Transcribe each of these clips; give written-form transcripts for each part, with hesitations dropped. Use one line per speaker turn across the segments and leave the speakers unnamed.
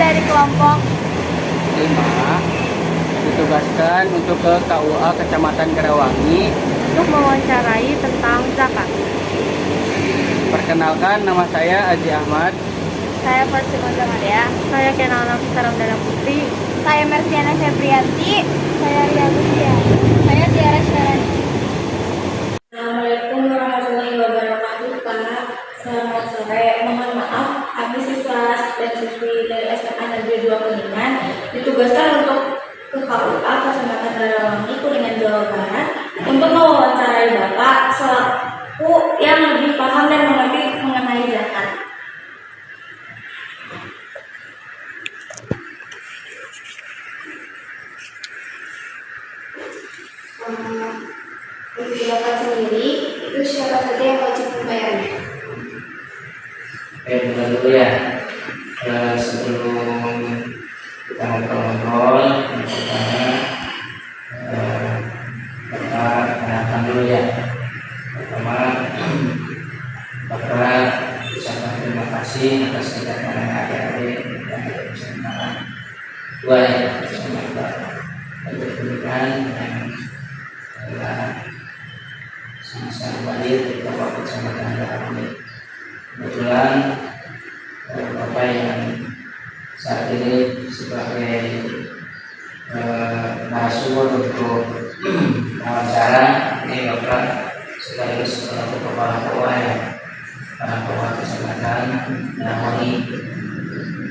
dari kelompok
5 ditugaskan untuk ke KUA Kecamatan Garawangi.
untuk mewawancarai tentang zakat.
Perkenalkan, nama saya Aji Ahmad.
Saya Fatima Zamaria. Saya Kenal Nafisa Ramdana Putri. Saya Mersiana Febrianti. Saya Ria Lucia. Saya Tiara Syarani.
Assalamualaikum warahmatullahi wabarakatuh, Pak. Selamat sore. Mohon maaf, kami siswa dan siswi dari SMA Negeri 2 Kuningan ditugaskan untuk ke KUA Kecamatan Garawangi, Kuningan, Jawa Barat untuk mewawancarai Bapak selaku yang lebih paham dan mengerti mengenai zakat. Untuk zakat sendiri, itu siapa saja yang wajib membayarnya?
Bukan dulu ya. Sebelum kita ngobrol-ngobrol, yang pertama Bapak kenalkan dulu ya. Pertama, Bapak ucapkan terima kasih atas kedatangan adik-adik yang tidak bisa kenalan. Dua ya, bersama Bapak pendidikan yang sama-sama hadir di Bapak Kecamatan Garawangi. Kebetulan Bapak yang saat ini sebagai narasumber untuk wawancara ini Bapak sekaligus selaku kepala KUA ya, KUA Kecamatan Garawangi.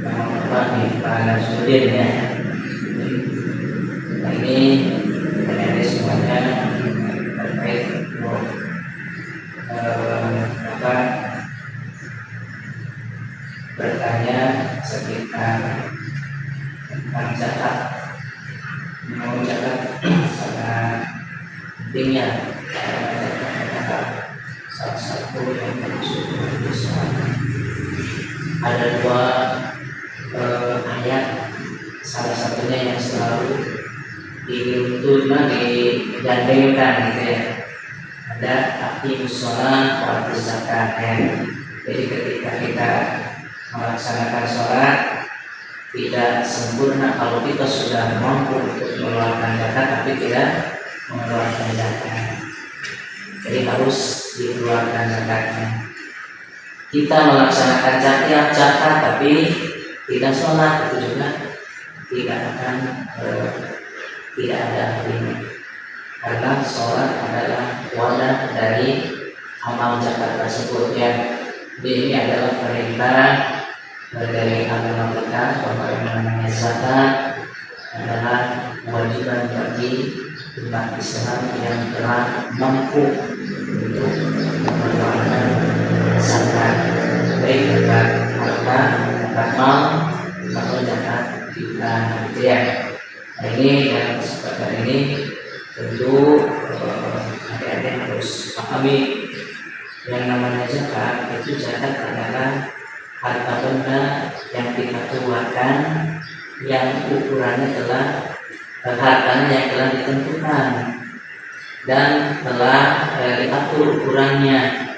Nama Bapak nih Pak Nasruddin ya. Nah, ini adik-adik semuanya terkait Bapak bertanya sekitar tentang zakat. Mau zakat sangat pentingnya zakat salah satu yang termasuk Islam. Ada dua ayat, salah satunya yang selalu digandengkan gitu ya. Ada aqimus shalah wa atuz zakat ya. Jadi ketika kita melaksanakan sholat tidak sempurna kalau kita sudah mampu untuk mengeluarkan zakat tapi tidak mengeluarkan zakat. Jadi harus dikeluarkan zakatnya. Kita melaksanakan zakat tapi tidak sholat, itu juga tidak akan tidak ada artinya. Karena sholat adalah wadah dari amal zakat tersebut ya. Jadi ini adalah perintah dari agama kita bahwa yang namanya zakat adalah kewajiban bagi umat Islam yang telah mampu untuk mengeluarkan zakat, baik zakat harta, zakat mal atau zakat kita gitu ya. Nah, ini dalam kesempatan ini tentu adik-adik harus pahami yang namanya zakat. Itu zakat adalah harta benda yang kita keluarkan yang ukurannya telah hartanya yang telah ditentukan dan telah diatur ukurannya,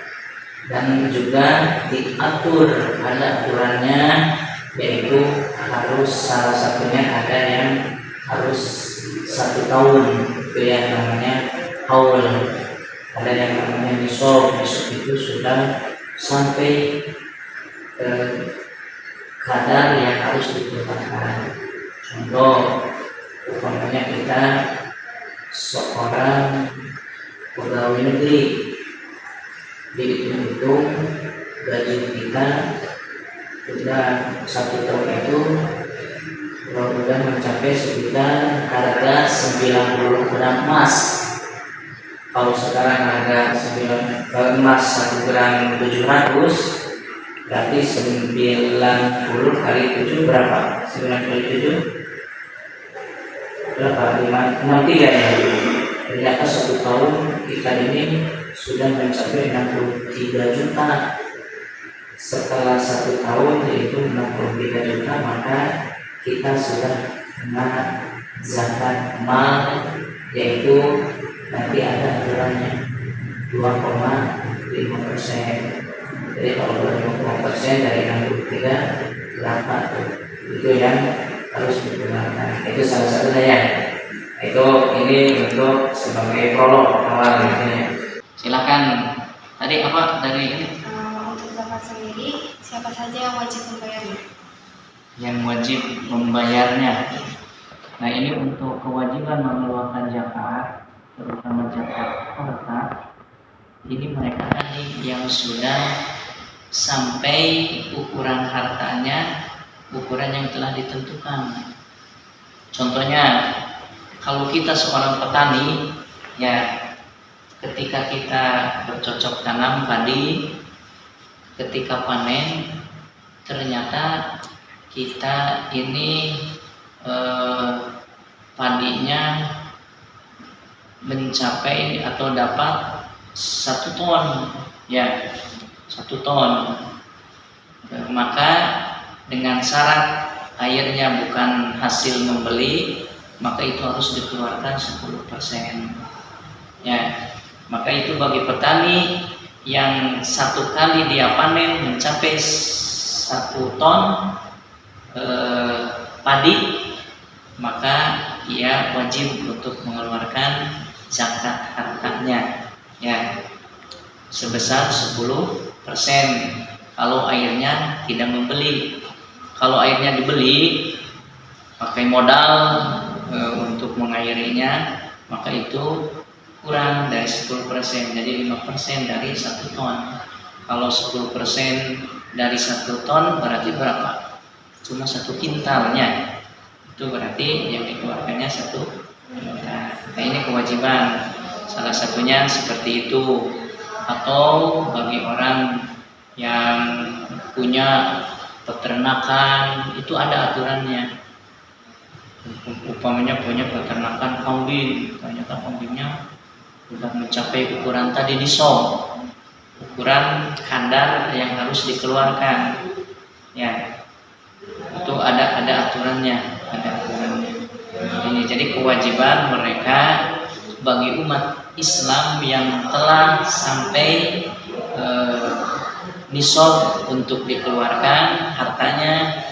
dan juga diatur ada aturannya, yaitu harus salah satunya ada yang harus 1 tahun itu yang namanya haul. Ada yang namanya nisab itu sudah sampai kadar yang harus dikeluarkan. Contoh, umpamanya kita seorang pegawai negeri, dihitung gaji kita sudah 1 tahun itu sudah mencapai sekitar harga 90 gram emas. Kalau sekarang harga emas 1 gram 700, berarti 90 kali 7 berapa? 9 kali 7 berapa? 63 ya. Ternyata 1 tahun kita ini sudah mencapai 63 juta. Setelah 1 tahun yaitu 63 juta, maka kita sudah kena zakat mal, yaitu nanti ada aturannya 2,5%. Jadi kalau 2,5% dari 63 berapa tuh? itu yang harus digunakan. Itu salah satunya ya. Itu ini untuk sebagai prolog awal gitu ya. Silakan. Tadi apa dari ini?
Untuk zakat sendiri, siapa saja yang wajib membayarnya?
Yang wajib membayarnya. Nah, ini untuk kewajiban mengeluarkan zakat, terutama zakat harta. Ini mereka tadi yang sudah sampai ukuran hartanya, ukuran yang telah ditentukan. Contohnya, kalau kita seorang petani, ya ketika kita bercocok tanam padi, ketika panen, ternyata kita ini padinya mencapai atau dapat 1 ton, ya 1 ton. Maka dengan syarat airnya bukan hasil membeli, maka itu harus dikeluarkan 10%. Ya, maka itu bagi petani yang 1 kali dia panen mencapai 1 ton padi, maka ia wajib untuk mengeluarkan zakat hartanya, ya sebesar 10%. Kalau airnya tidak membeli, kalau airnya dibeli pakai modal untuk mengairinya, maka itu kurang dari 10%, jadi 5% dari 1 ton. Kalau 10% dari 1 ton berarti berapa? Cuma 1 kintalnya. Itu berarti yang dikeluarkannya 1 kintal. Nah, ini kewajiban. Salah satunya seperti itu. Atau bagi orang yang punya peternakan, itu ada aturannya. Umpamanya punya peternakan kambing, ternyata kambingnya sudah mencapai ukuran tadi nisab, ukuran kadar yang harus dikeluarkan, ya itu ada aturannya, Ini jadi kewajiban mereka bagi umat Islam yang telah sampai nisab untuk dikeluarkan hartanya.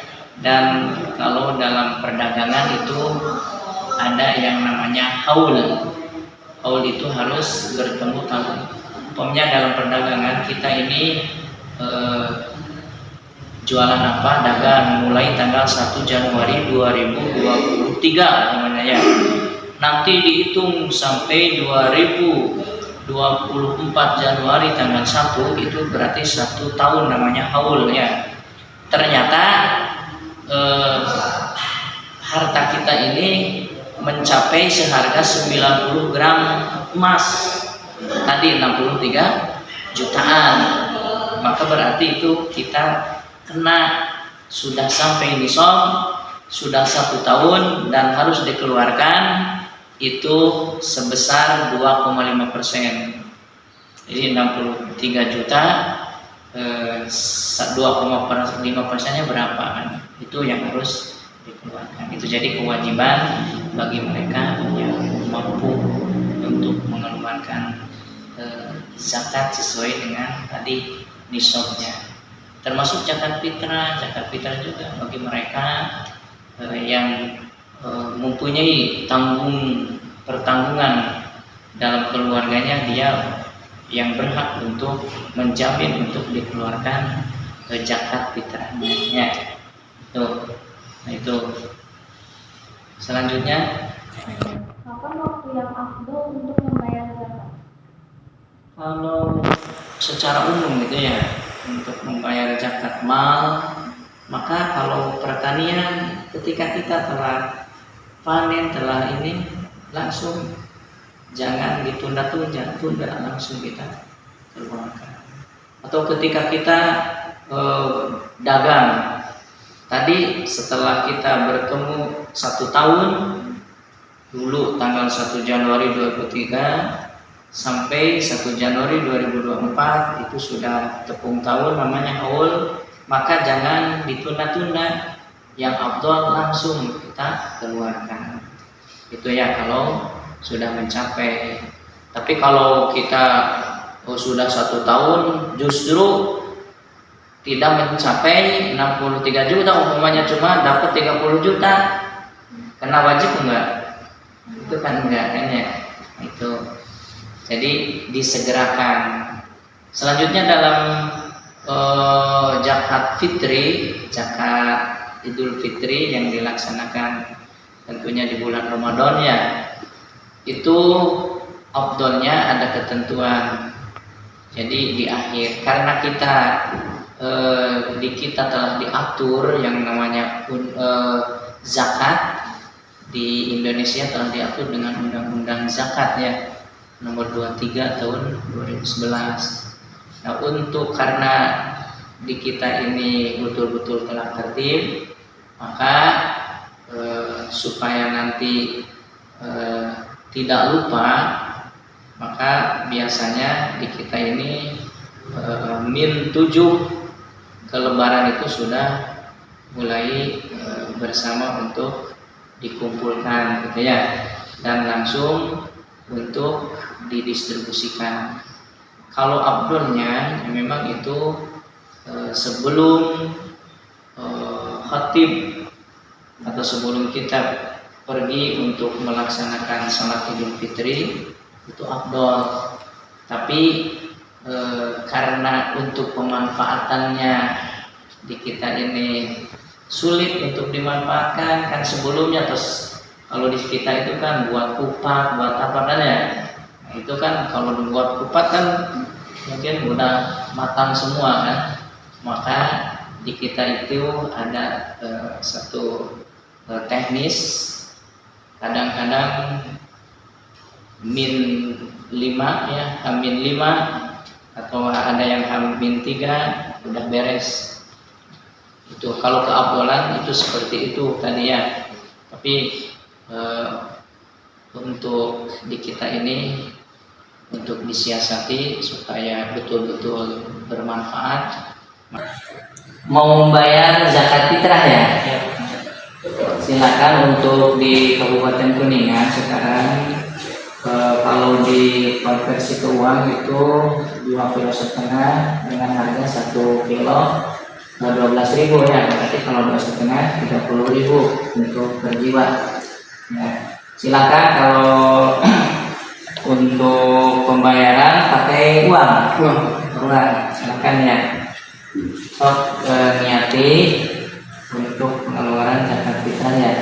Dan kalau dalam perdagangan itu ada yang namanya haul. Haul itu harus bertemu tahun. Umpamanya dalam perdagangan kita ini jualan apa, dagang mulai tanggal 1 Januari 2023 namanya ya. Nanti dihitung sampai 2024 Januari tanggal 1, itu berarti 1 tahun namanya haul ya. Ternyata harta kita ini mencapai seharga 90 gram emas, tadi 63 jutaan, maka berarti itu kita kena sudah sampai nisab, sudah 1 tahun dan harus dikeluarkan itu sebesar 2,5%. Jadi 63 juta 2,5%-nya berapa kan? Itu yang harus dikeluarkan. Itu jadi kewajiban bagi mereka yang mampu untuk mengeluarkan zakat sesuai dengan tadi nisabnya. Termasuk zakat fitrah juga bagi mereka yang mempunyai pertanggungan dalam keluarganya, dia yang berhak untuk menjamin untuk dikeluarkan zakat fitrahnya. Nah itu. Selanjutnya,
Kapan waktu yang afdol untuk membayar zakat?
kalau secara umum gitu ya, untuk membayar zakat mal, maka kalau pertanian ketika kita telah panen, telah ini, langsung jangan ditunda-tunda, langsung kita keluarkan. Atau ketika kita dagang, tadi setelah kita bertemu 1 tahun, dulu tanggal 1 Januari 2023 sampai 1 Januari 2024 itu sudah tepung tahun namanya haul, maka jangan ditunda-tunda, yang afdal langsung kita keluarkan. Itu ya kalau sudah mencapai. Tapi kalau kita sudah 1 tahun, justru tidak mencapai 63 juta, umpamanya cuma dapat 30 juta, kena wajib enggak? Itu kan enggak kan ya. Itu jadi disegerakan. Selanjutnya dalam zakat fitri, zakat Idul Fitri yang dilaksanakan tentunya di bulan Ramadan ya, itu afdolnya ada ketentuan. Jadi di akhir, karena kita di kita telah diatur yang namanya zakat di Indonesia, telah diatur dengan Undang-Undang Zakat ya nomor 23 tahun 2011. Nah, karena di kita ini betul-betul telah tertib, maka supaya nanti tidak lupa, maka biasanya di kita ini min 7 ke Lebaran itu sudah mulai bersama untuk dikumpulkan gitu ya, dan langsung untuk didistribusikan. Kalau abdulnya memang itu sebelum khatib atau sebelum kita pergi untuk melaksanakan sholat Idul Fitri itu abdul. Tapi karena untuk pemanfaatannya di kita ini sulit untuk dimanfaatkan, kan sebelumnya terus kalau di kita itu kan buat kupat, buat apa kan ya. Nah, itu kan kalau dibuat kupat kan mungkin udah matang semua kan. Maka di kita itu ada satu teknis, kadang-kadang min 5 ya, min 5 atau ada yang min 3 udah beres. Itu kalau keabdolan itu seperti itu tadi ya. Tapi untuk di kita ini untuk disiasati supaya betul-betul bermanfaat. Mau membayar zakat fitrah ya? Silakan untuk di Kabupaten Kuningan sekarang kalau di konversi ke uang itu 2,5 kg dengan harga 1 kilo 12.000 ya. Berarti kalau 2,5 30.000 untuk per jiwa. Ya. Silakan kalau untuk pembayaran pakai uang. Silakan ya. Niati untuk pengeluaran zakat fitrah ya.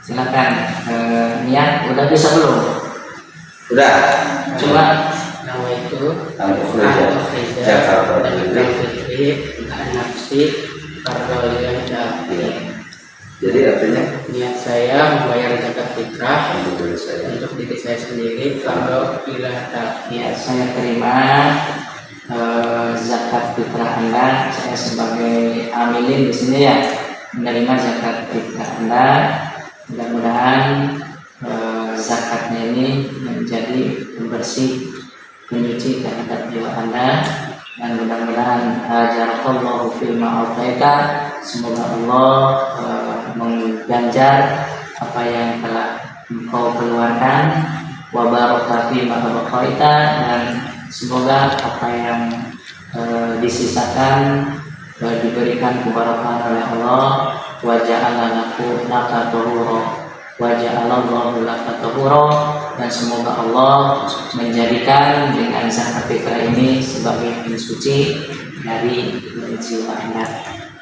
Silakan niat. Udah bisa belum?
Udah.
Coba
Nama itu
Jakarta
nafsi
Jadi artinya
niat saya membayar zakat fitrah
untuk diri saya.
untuk diri saya sendiri. Kalau
ya, saya terima zakat fitrah Anda. Saya sebagai amilin di sini ya, menerima zakat fitrah Anda. Mudah-mudahan zakatnya ini menjadi pembersih, penyuci terhadap jiwa Anda, dan mudah-mudahan jarakallahu fil ma'ataita, semoga Allah mengganjar apa yang telah engkau keluarkan, wa baraka fi ma abqaita, dan semoga apa yang disisakan diberikan keberkahan oleh Allah, wa ja'ala laka tuhura wa ja'alallahu laka tuhura, dan semoga Allah menjadikan dengan zakat fitrah ini sebagai pensuci dari jiwa Anda.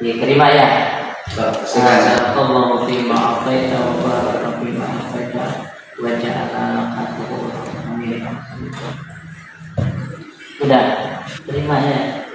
Diterima ya. Jazakallahu fi ma a'taita wa baraka fi ma a'taita wa ja'ala laka tuhura. Amin. Sudah, terima ya.